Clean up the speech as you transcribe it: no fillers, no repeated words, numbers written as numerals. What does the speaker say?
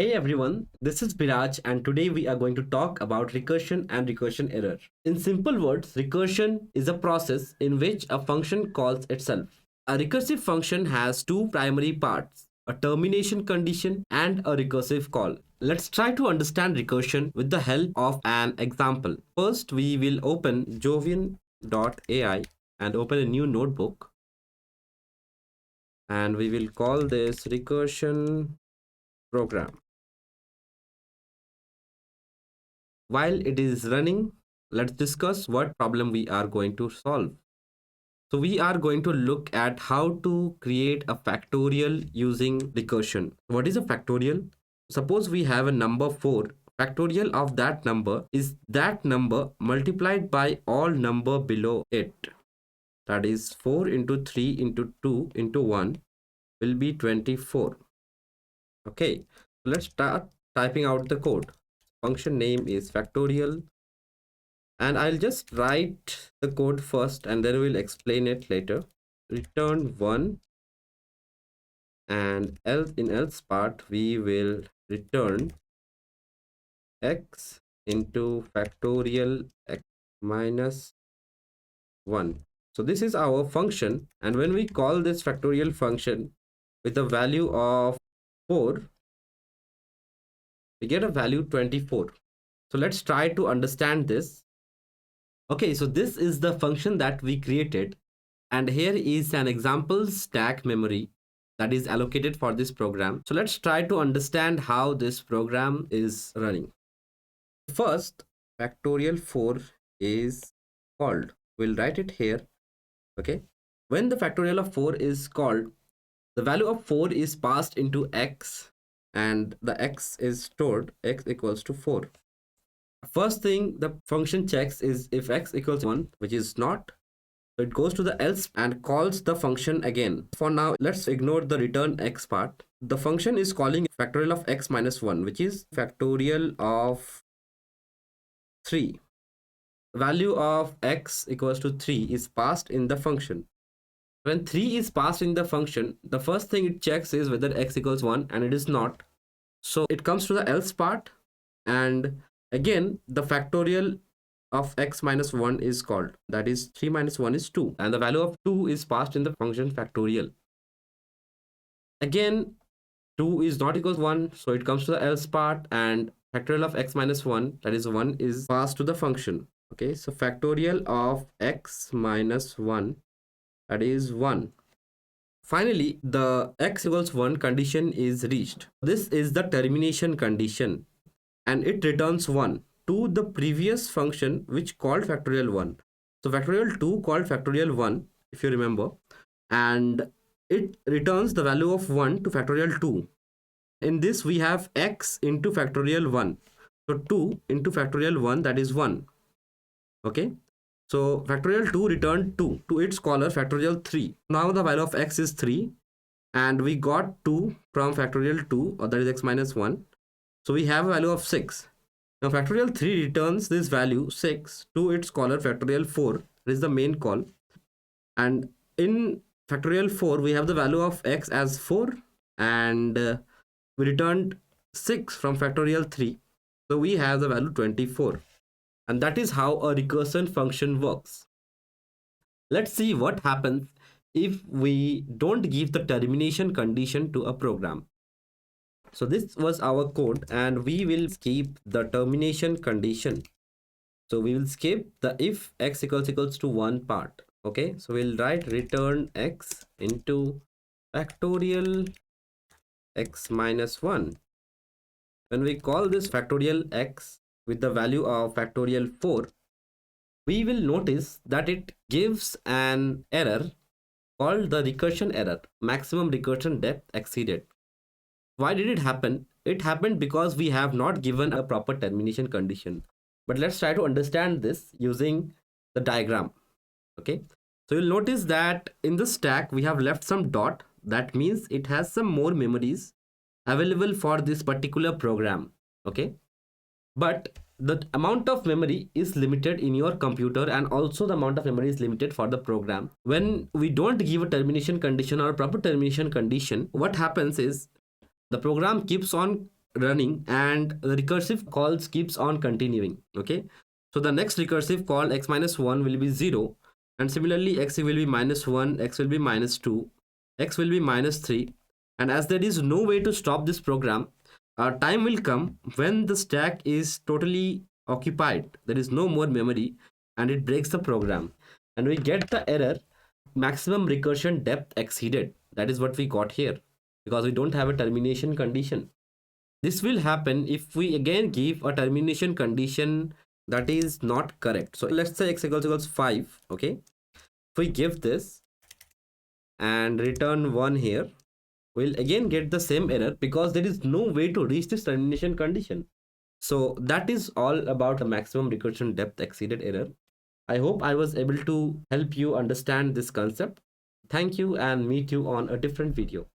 Hey everyone, this is Biraj and today we are going to talk about recursion and recursion error. In simple words, recursion is a process in which a function calls itself. A recursive function has two primary parts, a termination condition and a recursive call. Let's try to understand recursion with the help of an example. First, we will open jovian.ai and open a new notebook, and we will call this recursion program. While it is running, let's discuss what problem we are going to solve. So we are going to look at how to create a factorial using recursion. What is a factorial? Suppose we have a number 4. Factorial of that number is that number multiplied by all number below it. That is 4 into 3 into 2 into 1 will be 24. Okay, let's start typing out the code. Function name is factorial, and I'll just write the code first and then we'll explain it later. Return 1, and else in else part we will return x into factorial x minus 1. So this is our function, and when we call this factorial function with a value of 4, we get a value 24. So let's try to understand this. Okay, so this is the function that we created, and here is an example stack memory that is allocated for this program. So let's try to understand how this program is running. First, factorial 4 is called. We'll write it here. Okay, when the factorial of 4 is called, the value of 4 is passed into x, and the x is stored, x equals to 4. First thing the function checks is if x equals 1, which is not. So it goes to the else and calls the function again. For now, let's ignore the return x part. The function is calling factorial of x minus 1, which is factorial of 3. Value of x equals to 3 is passed in the function. When 3 is passed in the function, the first thing it checks is whether x equals 1, and it is not. So it comes to the else part, and again the factorial of x minus 1 is called. That is 3 minus 1 is 2, and the value of 2 is passed in the function factorial. Again 2 is not equals 1, so it comes to the else part, and factorial of x minus 1, that is 1, is passed to the function. Okay, so factorial of x minus 1, that is 1. Finally, the x equals 1 condition is reached. This is the termination condition, and it returns 1 to the previous function which called factorial 1. So factorial 2 called factorial 1, if you remember, and it returns the value of 1 to factorial 2. In this we have x into factorial 1. So 2 into factorial 1, that is 1. Okay. So factorial 2 returned 2 to its caller factorial 3. Now the value of x is 3, and we got 2 from factorial 2, or that is x minus 1. So we have a value of 6. Now factorial 3 returns this value 6 to its caller factorial 4. That is the main call. And in factorial 4 we have the value of x as 4, and we returned 6 from factorial 3. So we have the value 24. And that is how a recursion function works. Let's see what happens if we don't give the termination condition to a program. So this was our code, and we will skip the termination condition. So we will skip the if x equals to 1 part. Okay, so we'll write return x into factorial x minus 1. When we call this factorial x with the value of factorial 4, we will notice that it gives an error called the recursion error, maximum recursion depth exceeded. Why did it happen? It happened because we have not given a proper termination condition. But let's try to understand this using the diagram. Okay, so you'll notice that in the stack we have left some dot. That means it has some more memories available for this particular program. Okay, but the amount of memory is limited in your computer, and also the amount of memory is limited for the program. When we don't give a termination condition or a proper termination condition, what happens is the program keeps on running and the recursive calls keeps on continuing. Okay, so the next recursive call x minus 1 will be 0, and similarly x will be minus 1, x will be minus 2, x will be minus 3. And as there is no way to stop this program, a time will come when the stack is totally occupied, there is no more memory, and it breaks the program, and we get the error maximum recursion depth exceeded. That is what we got here, because we don't have a termination condition. This will happen if we again give a termination condition that is not correct. So let's say x equals 5. Okay, if we give this and return 1 here, we'll again get the same error because there is no way to reach this termination condition. So that is all about the maximum recursion depth exceeded error. I hope I was able to help you understand this concept. Thank you, and meet you on a different video.